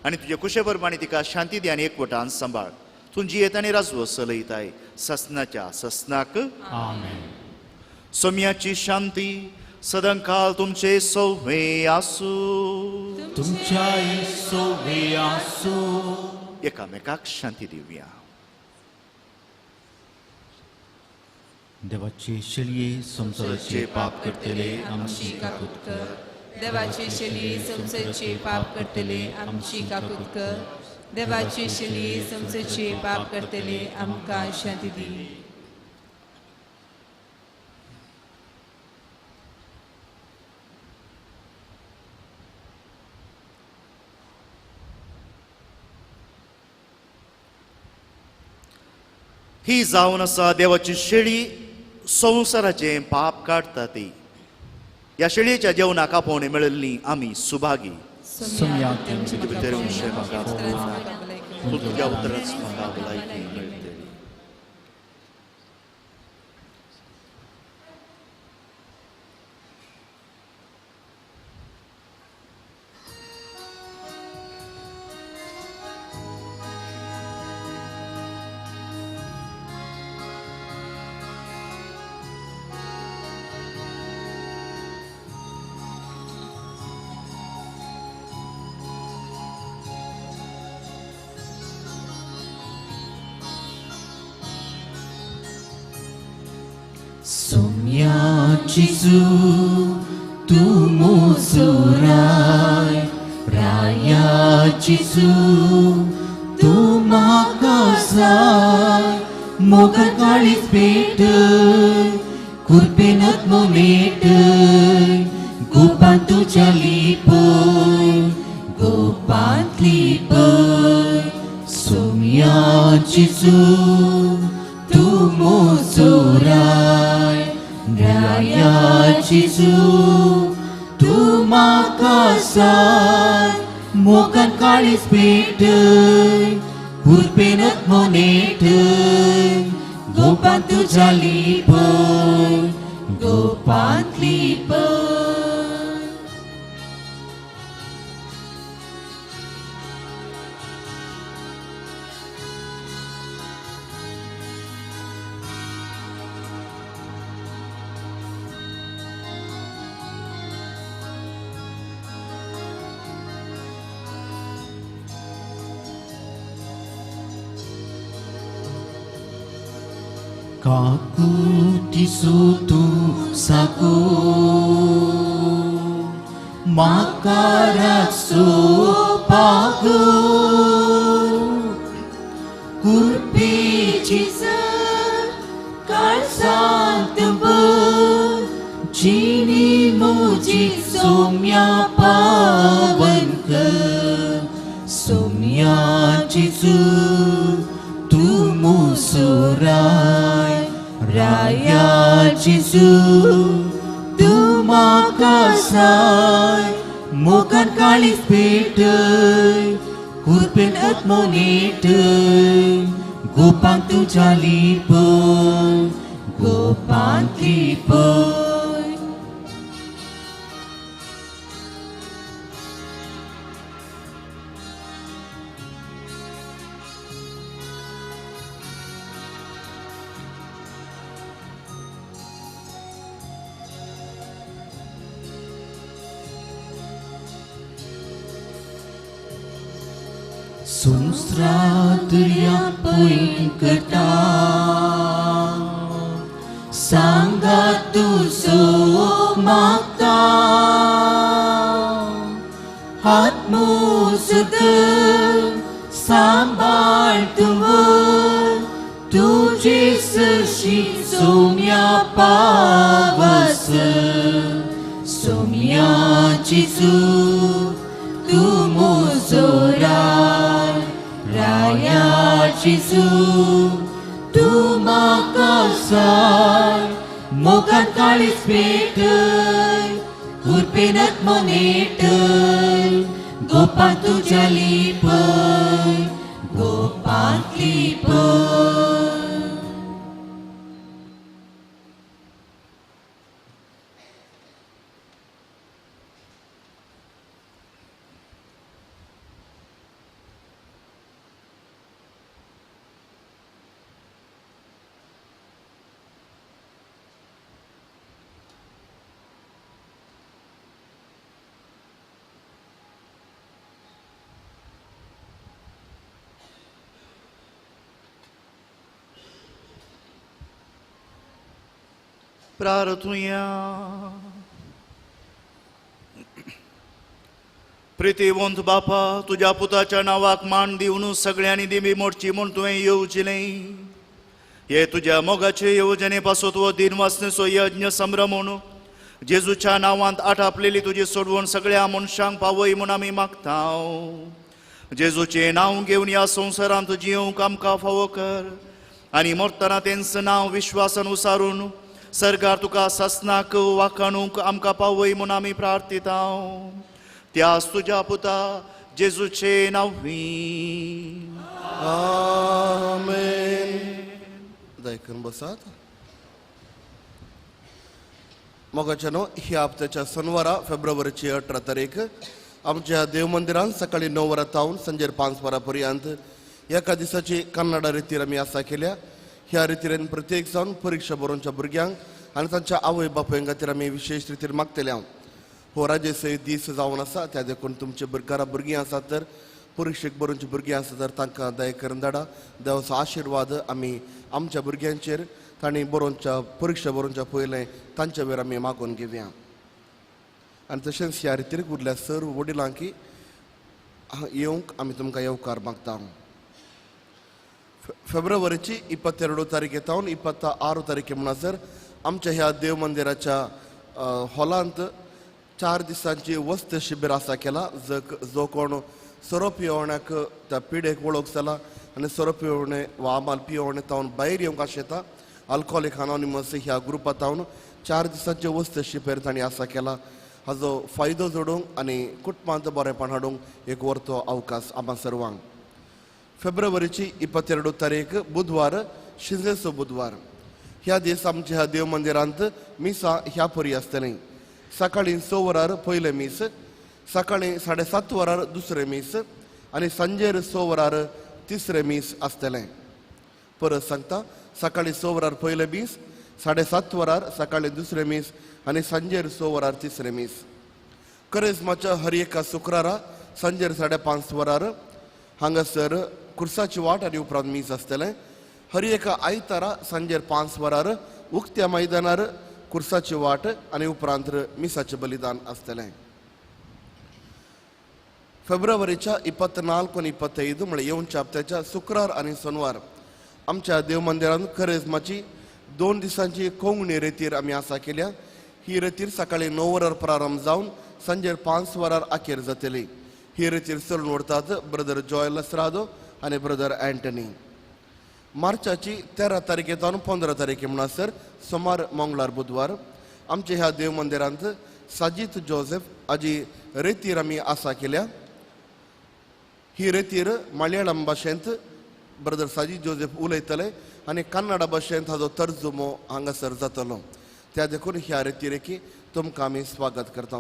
आनी तुजे कुशे प्रमाणे तिका शांती दी आनी एकवटान सांबाळ तूं जियेत आनी राजवो चलयताय ससनाच्या ससनाक सोम्याची शांती सदांकाळ तुमचे सोवे आसूं तुमच्याय सोवे आसूं एकामेकाक शांती दिवया देवाचे शेळये संसाराचे पाप करतले आमची काकूत कर देवाची शेळी संसाराचे पाप करतले आमची काकूत कर देवाची शेळी संसाराचे पाप करतले आमकां शांती दी ही जावन आसा देवाची शेळी संसाराचे पाप काडटा ती ह्या शेळयेच्या जेवणाक आपोवणी मेळिल्ली आमी सुभागी तुजे भितर विशय म्हाका तूं तुज्या उतरांच म्हाका भलायकी मेळटली Jisu tu musurai Raya Jisu tu makasai Moga kalis betul Kurpenat mometul Gupan tu jalipun Gupan lipun Sumya Jisu tu musurai Raya Jisu tu makasai Mogan kalis betul Kurpenat monetul Gopan tu jalipun Gopan lipun Kaku disutu saku Makarakso pagu Kurpi jizar Karsan tembur Jini muji somya pawan ke Somya jisu tu musurai Raya Jisu tu makasai Mogan kalis betul Kurpen at monetul Gopang tu jalipun Gopang lipun Sumstratria puing ketang Sanggat tu so mak आत्मोसत सांभाळ तुवर तुझे सशी सोम्या पावस सोम्याची तू मोजोराय रायाची तू म्हाका साय मोगान काळीज पेटय उर्पेनत मोनेटय गोपान तुझ्या लिपय गोपांतली पय प्रार्थूया. प्रितीवंत बापा, तुझ्या पुताच्या नावाक मान दिवन सगळ्यांनी दिवी मोडची म्हूण तुवें येवजिलें. हे तुझ्या मोगाचे येवजणे पासत वो दिनवासनेचो यज्ञ संभ्रम म्हणून जेजूच्या नांवांत आटापलेली तुजी सोडवण सगळ्या मनशांक पावय म्हूण आमी मागतांव. जेजूचें नांव घेवन ह्या संवसारांत जियोंक आमकां फावो कर आनी मरतना तेंचं नांव विश्वासान उसारून सरकार तुका ससनाक वाखाणूंक आमकां पावय म्हूण आमी प्रार्थितांव. त्याच तुज्या पुता जेजूचे नांवी. आमेन. दयकन बसात. मोगाच्यानो ह्या हप्त्याच्या शनिवारा फेब्रुवारीची 18 तारीख आमच्या देव मंदिरांत सकाळी 9 वरां तावन सांजेर 5 वरां पर्यंत एका दिसाची कन्नडा रितीर आमी आसा केल्या. ह्या रितीरेन प्रत्येक जावन परीक्षा बरोवच्या भुरग्यांक आनी तांच्या आवय बापाय खातीर आमी विशेष रितीर मागतले. हो राजेसय दीस जावन आसा, त्या देखून तुमचे घरा भुरगीं आसात तर परीक्षेक बरोवची भुरगीं आसा तर तांकां दया करून धाडा. देवाचो आशिर्वाद आमी आमच्या भुरग्यांचेर तांणी बरोवच्या परीक्षा बरोवच्या पयलें तांच्या वेळार आमी मागून घेवया. आनी तशेंच ह्या रितीर उरल्या सर्व वडिलांकी येवंक आमी तुमकां येवकार मागता. फेब्रुवारीची 22 तारीख येतावन 26 तारीख म्हणसर आमच्या ह्या देव मंदिराच्या हॉलांत 4 दिसांची वस्त शिबीर आसा केला. जो कोण सोरो पियोवण्याक त्या पिडेक वळख जाला आनी सोरो पियोवणे वा आमाल पियोवणे तावन भायर येवंक आशेता अल्कोहोलिक अनॉनिमस ह्या ग्रुपांत तावन 4 दिसांचे वस्त शिबीर तांणी आसा केला. हाजो फायदो जोडूंक आनी कुटुंबांत बरेपण हाडूंक एक वर्तो अवकाश आम्हा सर्वांक. फेब्रुवारीची 22 तारीख बुधवार शिंजेचो बुधवार. ह्या दीस आमच्या ह्या देव मंदिरांत मिसां ह्या परी आसतलीं. सकाळीं 6 वरार पयलें मीस, सकाळीं 7:30 वरार दुसरें मीस आनी सांजेर 6 वरार तिसरें मीस आसतलें. परत सांगता, सकाळीं 6 वरार पयलें मीस, 7:30 वरार सकाळीं दुसरें मीस आनी सांजेर 6 वरार तिसरें मीस. करेजमाच्या हर एका शुक्रारा सांजेर 5:30 वरार हांगासर कुर्साची वाट आनी उपरांत मीस आसतलें. हर एका आयतारा सांजेर 5 वरार उक्त्या मैदानार कुर्साची वाट आनी उपरांत मिसाचें बलिदान आसतलें. फेब्रुवारीच्या 24 आनी 25 म्हळ्यार येवच्या हप्त्याच्या शुक्रार आनी शनिवार आमच्या देव मंदिरांत करेजमाची 2 दिसांची कोंगणी रेतीर आमी आसा केल्या. ही रेतीर सकाळीं 9 वरार प्रारंभ जावन सांजेर 5 वरार अखेर जातली. ही रेतीर चलून व्हरतात ब्रदर जॉयल लसरादो आनी ब्रदर अँटनी. मार्चाची 13 तारीख येतावन 15 तारीख म्हणसर सोमार मंगळार बुधवार आमच्या ह्या देव मंदिरांत साजीत जोसेफ हाजी रेतीर आमी आसा केल्या. ही रेतीर मल्याळम भाशेंत ब्रदर साजीत जोसेफ उलयतले आनी कन्नडा भाशेंत हाजो तर्जुमो हांगासर जातलो. त्या देखून ह्या रेतीरेकी तुमकां आमी स्वागत करता.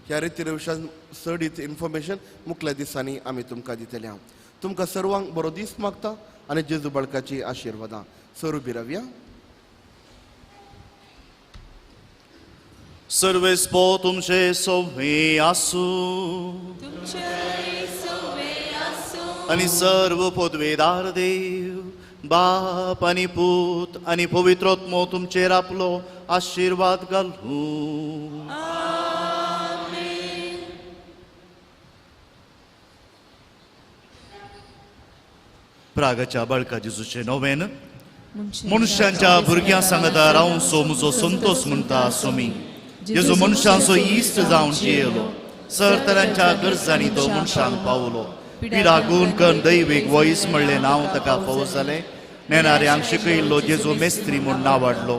ह्या रेतीरे विशयान सडीत इन्फॉर्मेशन मुखल्या दिसांनी आमी तुमकां दितले. तुमकां सर्वांक बरो दीस मागता आनी जेजू बाळकाची आशिर्वादां. स्वरुपी रावया. सर्वेस्पो तुमचे सोवे आसूं आनी सर्व पदवेदार देव बाप आनी पूत आनी पवित्रोत्मो तुमचेर आपलो आशिर्वाद घालूं. प्रागाच्या बाळका जेजूचे नोवेन मनशांच्या भुरग्यां सांगता रावूं सो म्हजो संतोष म्हणटा सोमी जेजू मनशांचो इश्ट जावन जियेलो सर तरांच्या गरजांनी तो मनशांक पावलो पिडा गुण करून दैवीक वॉइस म्हणलें नांव ताका फावो जालें नेणाऱ्यांक शिकयल्लो जेजू मेस्त्री म्हूण नांव वाडलो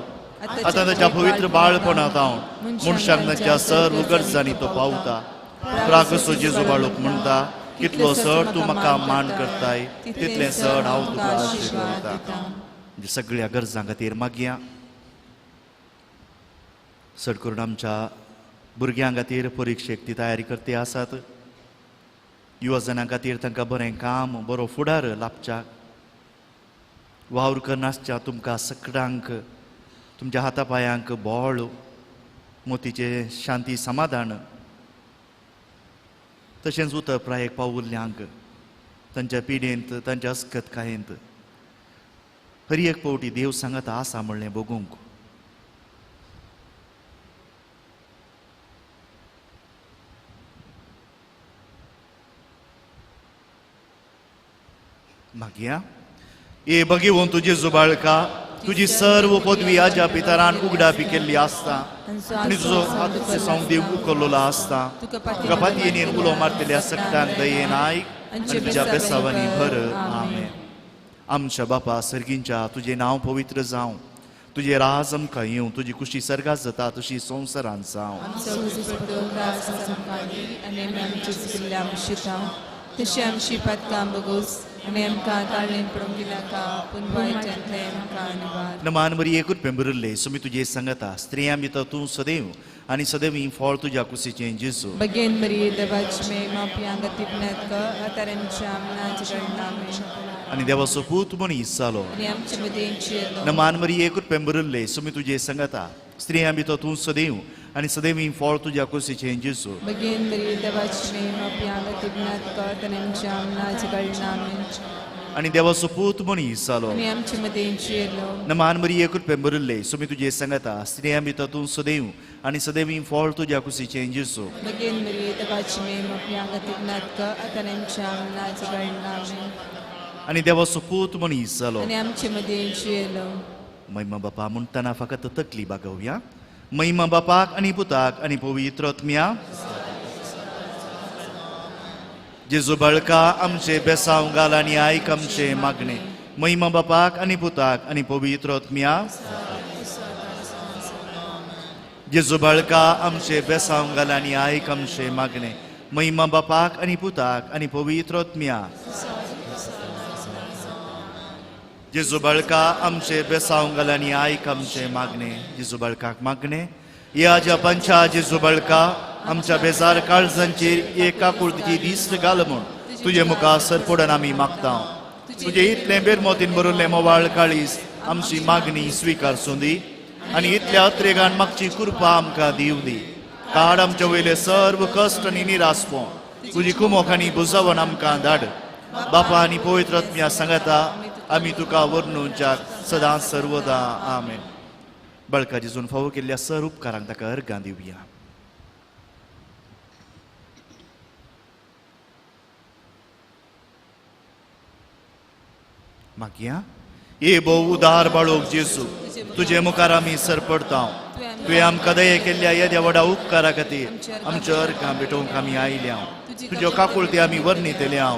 आतां ताच्या पवित्र बाळपणांत हांव मनशांक ताच्या सर्व गरजांनी तो पावता प्रागसो जेजू बाळूक म्हणटा कितलो चड तूं म्हाका मान करताय तितलें चड हांव तुका आशीर्वाद करता म्हणजे सगळ्या गरजां खातीर मागया चड करून आमच्या भुरग्यां खातीर परिक्षेक ती तयारी करते आसात युवजनां खातीर तांकां बरें काम बरो फुडार लाभच्याक वावर करनासच्या तुमकां सगळ्यांक तुमच्या हातापायांक बोळ मोतीचे शांती समाधान तशेंच उतर प्रायेक पावुल्ल्यांक तांच्या पिडेंत तांच्या अस्कतकायेंत हर एक पावटी देव सांगता आसा म्हणलें बगूंक मागया ए बघिवून तुजी जुबाळका तुजी सर्व पदवी आज्या पितरान उगडापी केल्ली आसता आनी तुजो हात संवदेव उखललोलो आसता तुका पातयेनीर उलो मारतल्या सगळ्यांक दयेन आयक आनी तुज्या बेसावांनी भर आमेन आमच्या बापा सर्गींच्या तुजें नांव पवित्र जावं तुजें राज आमकां येवं तुजी खुशी सर्गात जाता तशी संवसारांत जावं तशी आमची पातकां बगोस आनी आमकां ताळणेन पडूंक दिनाका पूण वायट्यांतले आमकां निवार नमान बरी एकूच पेंबरले सुमी तुजे सांगता स्त्रियां भितर तूं सदैव आनी सदैव ही फळ तुज्या कुशीचें जेजू बगेन बरी देवाची मे मापयांक तिपण्यात आतारांच्या आमनाच्या गणनामे आनी देवाचो पूत मनीस जालो आनी आमचे मदेंची नमान बरी एकूच पेंबरले सुमी तुजे सांगता स्त्रियां भितर तूं सदैव आनी सदैव ही फळ तुज्या कुशीचें जेजू बगेन बरी देवाची मे मापयांक तिपण्यात आतारांच्या आमनाच्या गणनामे आनी देवाचो पूत मनीस जालो आनी आमचे मदेंची नमान बरी एकूच पेंबरले सुमी तुजे सांगता स्त्रियां भितर तूं सदैव आनी सदैव ही फळ तुज्या कुशीचें जेजू बगेन बरी देवाची मे मापयांक तिपण्यात आतारांच्या आमनाच्या गणनामे आनी देवाचो पूत मनीस जालो आनी आमचे मदेंची महिमा बापा म्हणटना फकत तकली बागोवया महिमा बापाक आनी पुताक आनी पवित्र आत्म्या जेजू बाळका आमचे बेसांव घाल आनी आयक आमचे मागणे महिमा बापाक आनी पुताक आनी पवित्र आत्म्या जेजू बाळका आमचे बेसांव घाल आनी आयक आमचे मागणे महिमा बापाक आनी पुताक आनी पवित्र आत्म्या जेजू बाळका आमचे बेसांव घाल आनी आयक आमचे मागणे जेजू बाळकाक मागणे या जपांच्या जेजू बाळका आमच्या बेजार काळजांचेर एका कुर्तीची दिस्त घाल म्हूण तुजे मुखार सरपडून आमी मागता तुजे इतलें बेरमोतीन बरोल्लें मोवाळ काळीस आमची मागणी स्विकारसूं दी आनी इतल्या अत्रेगान मागची कृपा आमकां दिवं दी काड आमच्या वयले सर्व कश्ट आनी निरासपो तुजी कुमोक आनी बुजावण आमकां धाड बापा आनी पवित्र आत्म्या सांगता आमी तुका वर्णुच्याक सदां सर्वदा आमेन बाळका जेजून फावो केल्ल्या सर उपकारांक ताका अर्गां दिवया मागया ए भोव उदार बाळोक जेजू तुजे मुखार आमी सरपडता तुवें आमकां दये केल्ल्या येद्या व्हडा उपकारा खातीर आमच्या अर्गां भेटोवंक आमी आयल्या तुज्यो काकुळटी आमी वर्णितल्या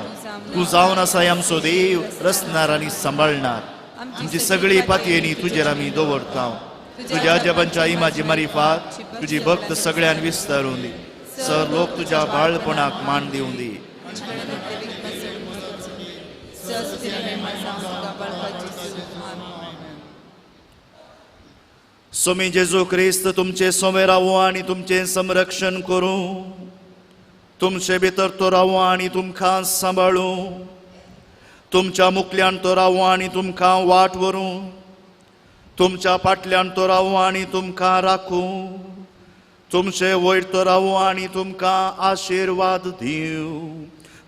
तूं जावन आसाय आमचो देव रचणार आनी सांबाळणार आमची सगळी पातयेनी तुजेर आमी दवरता तुज्या अजबांच्या इमाची मारिफात तुजी भक्त सगळ्यान विस्तारून दी सर लोक तुज्या बाळपणाक मान दिवं दी सोमी जेजू क्रिस्त तुमचे सोमे रावो आनी तुमचे संरक्षण करूं तुमचे भितर तो रावो आनी तुमकां सांबाळूं तुमच्या मुखल्यान तो रावो आनी तुमकां वाट व्हरूं तुमच्या फाटल्यान तो रावो आनी तुमकां राखूं तुमचे वयर तो रावो आनी तुमकां आशिर्वाद दिवं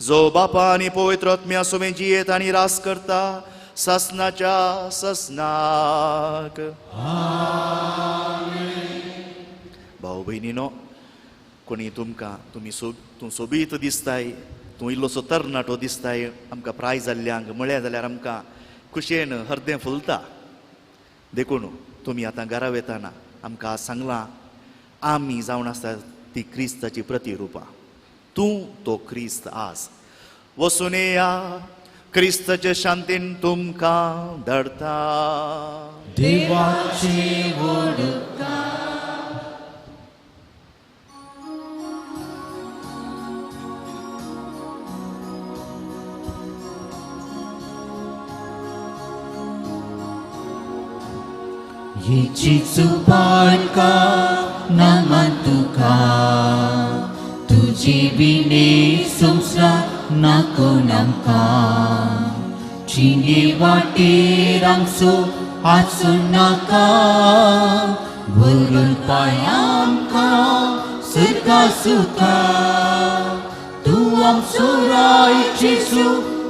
जो बापा आनी पवित्र आत्म्या सोमे जियेत आनी रास करता ससनाच्या ससनाक भाऊ भयणीनो कोणी तुमकां तूं सोबीत दिसताय तूं इल्लोसो तरणाटो दिसताय आमकां प्रायज जाल्ल्यांक म्हळ्या जाल्यार आमकां खुशयेन हृदय फुलता. देखून तुमी आतां घरा वेताना आमकां सांगलां आमी जावन आसता ती क्रिस्ताची प्रतिरुपां. तूं तो क्रिस्त आस. वसून येया क्रिस्ताचे शांतीन तुमकां धाडटा. देवाचे वडका येचीचू बाळका नमन तुका तुजी विणे संवसार नाको आमकां चिंगे वाटेर आमचो आसूं नाका वरून पांय आमकां सर्गा सुका तूं आमचो राय जेजू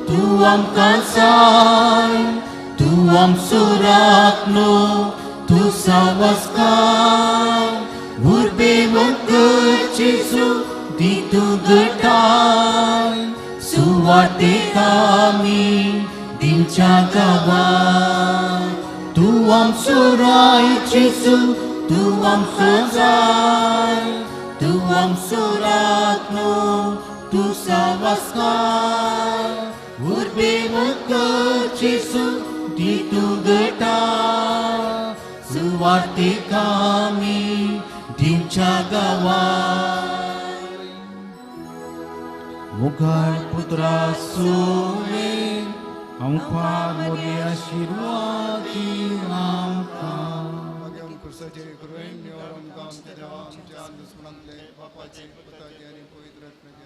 तूं आमकां जाय तूं आमचो राखणो तूं सावस्कार उर्बे मकर जेजू दितू घटाय सुवातेक आमी दिवच्या गांवांत तूं आमचो राय जेजू तूं आमचो जाय तूं आमचो राखणो तूं सावस्कार उर्बे मकर जेजू दितू घटाय सुवातेक आमी दिवच्या गांवांत मुगाळ पुत्रा सोवे आमकां बरे आशिर्वाद दी आमकां मागीर कुर्साचे कृपेन निवळ आमकां आमच्या देवा आमच्या दुस्मनांतले पापाचे पुताचे आनी पवित्र आत्म्याचे